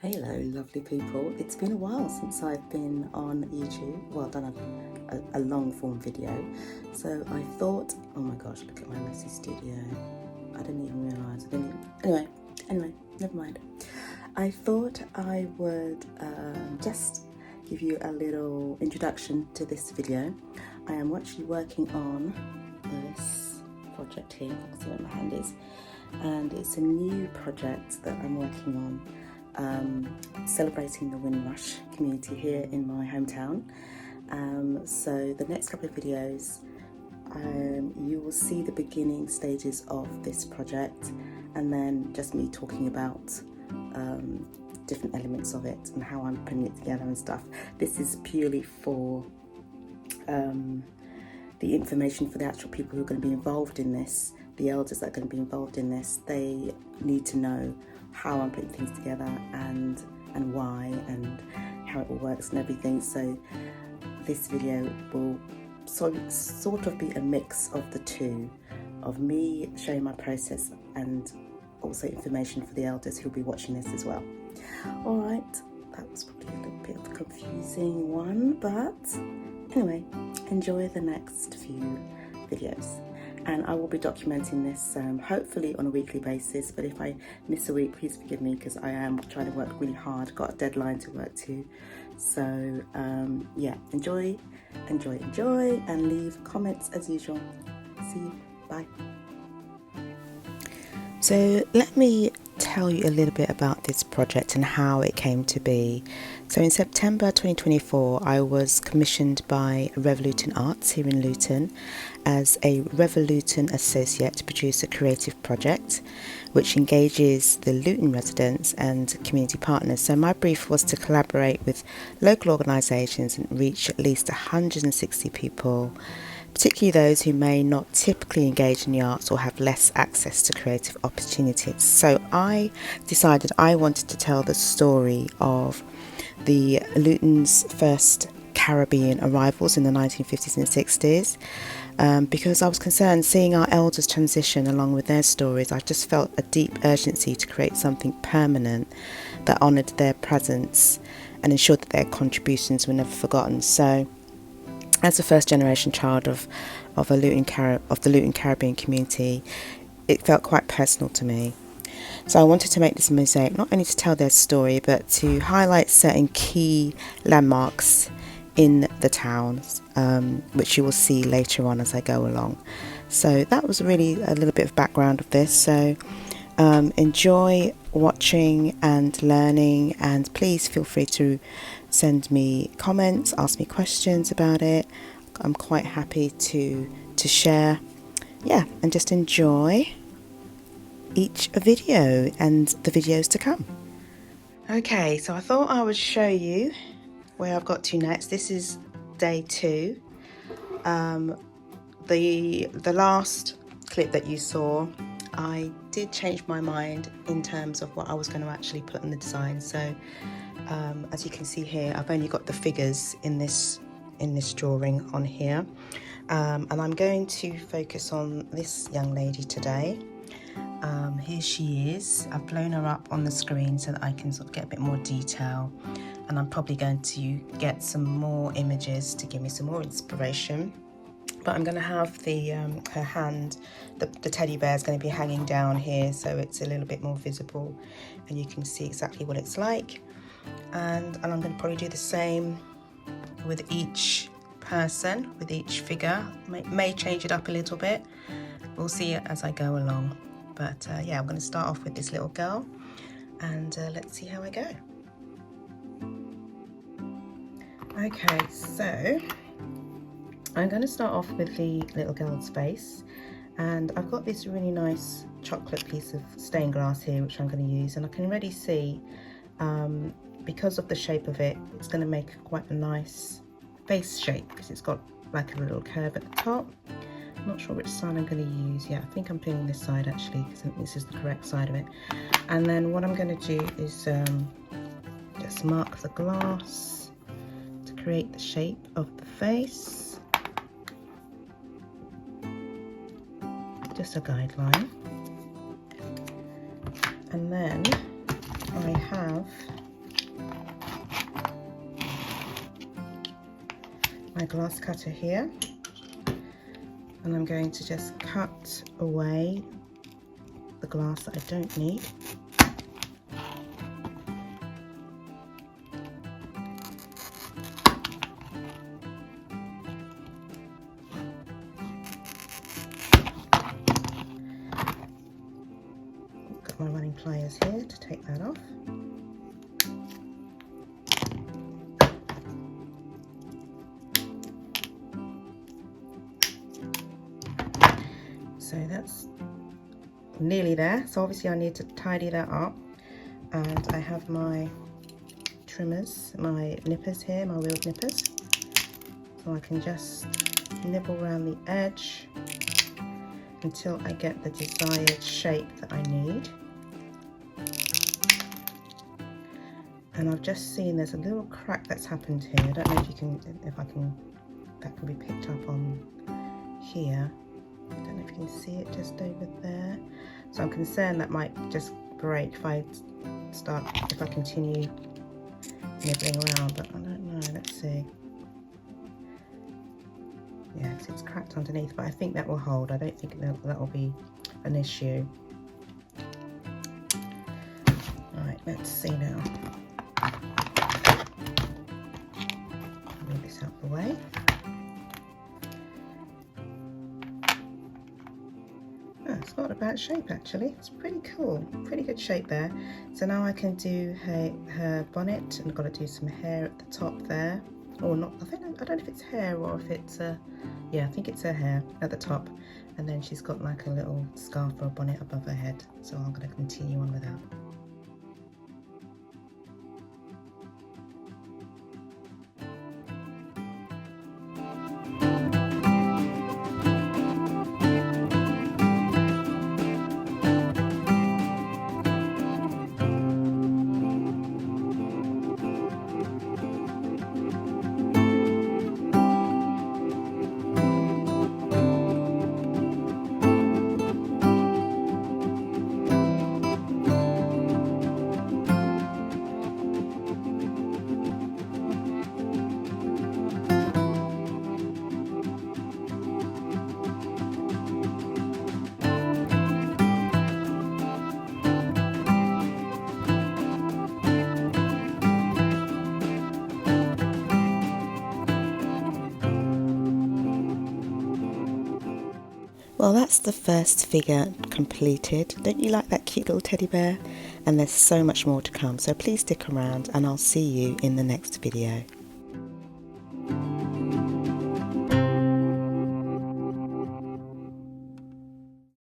Hello lovely people, it's been a while since I've been on YouTube, well done a long form video, so I thought, oh my gosh, look at my messy studio, I didn't even realise, anyway, never mind. I thought I would just give you a little introduction to this video. I am actually working on this project here, you can see where my hand is, and it's a new project that I'm working on. Celebrating the Windrush community here in my hometown. So the next couple of videos you will see the beginning stages of this project, and then just me talking about different elements of it and how I'm putting it together and stuff. This is purely for the information for the actual people who are going to be involved in this, the elders that are going to be involved in this. They need to know how I'm putting things together and why and how it all works and everything. So this video will sort of be a mix of the two, of me showing my process and also information for the elders who'll be watching this as well. All right, that was probably a little bit of a confusing one, but anyway, enjoy the next few videos. And I will be documenting this hopefully on a weekly basis, but if I miss a week, please forgive me, because I am trying to work really hard, got a deadline to work to. So yeah, enjoy, and leave comments as usual. See you, bye. So let me tell you a little bit about this project and how it came to be. So in September 2024, I was commissioned by Revoluton Arts here in Luton as a Revoluton associate to produce a creative project which engages the Luton residents and community partners. So my brief was to collaborate with local organisations and reach at least 160 people, particularly those who may not typically engage in the arts or have less access to creative opportunities. So I decided I wanted to tell the story of the Luton's first Caribbean arrivals in the 1950s and 60s, because I was concerned seeing our elders transition along with their stories. I just felt a deep urgency to create something permanent that honoured their presence and ensured that their contributions were never forgotten. So as a first generation child of the Luton Caribbean community, it felt quite personal to me. So I wanted to make this mosaic not only to tell their story, but to highlight certain key landmarks in the towns, which you will see later on as I go along. So that was really a little bit of background of this. So enjoy watching and learning, and please feel free to send me comments, ask me questions about it. I'm quite happy to share, yeah, and just enjoy each video and the videos to come. Okay, so I thought I would show you where I've got to next. This is day 2. The last clip that you saw, I did change my mind in terms of what I was going to actually put in the design. So as you can see here, I've only got the figures in this drawing on here, and I'm going to focus on this young lady today. Here she is. I've blown her up on the screen so that I can sort of get a bit more detail, and I'm probably going to get some more images to give me some more inspiration. But I'm going to have the her hand, the teddy bear is going to be hanging down here, so it's a little bit more visible and you can see exactly what it's like. And I'm going to probably do the same with each person, with each figure. May change it up a little bit. We'll see it as I go along. But yeah, I'm going to start off with this little girl, and let's see how I go. Okay, so I'm going to start off with the little girl's face, and I've got this really nice chocolate piece of stained glass here which I'm going to use, and I can already see because of the shape of it, it's going to make quite a nice face shape because it's got like a little curve at the top. I'm not sure which side I'm going to use. Yeah, I think I'm putting this side actually, because I think this is the correct side of it. And then what I'm going to do is just mark the glass to create the shape of the face. Just a guideline. And then I have my glass cutter here, and I'm going to just cut away the glass that I don't need. Got my running pliers here to take that off. So that's nearly there. So obviously I need to tidy that up, and I have my trimmers, my nippers here, my wheeled nippers. So I can just nibble around the edge until I get the desired shape that I need. And I've just seen there's a little crack that's happened here. I don't know if you can, that can be picked up on here. I don't know if you can see it just over there. So I'm concerned that might just break if I continue nibbling around, but I don't know, let's see. Yeah, because it's cracked underneath, but I think that will hold. I don't think that will be an issue. Right, let's see now. Move this out of the way. It's not a bad shape actually. It's pretty cool, pretty good shape there. So now I can do her bonnet, and I've got to do some hair at the top there. Or not, I don't know if it's hair or if it's yeah, I think it's her hair at the top, and then she's got like a little scarf or a bonnet above her head. So I'm going to continue on with that. Well, that's the first figure completed. Don't you like that cute little teddy bear? And there's so much more to come, so please stick around and I'll see you in the next video.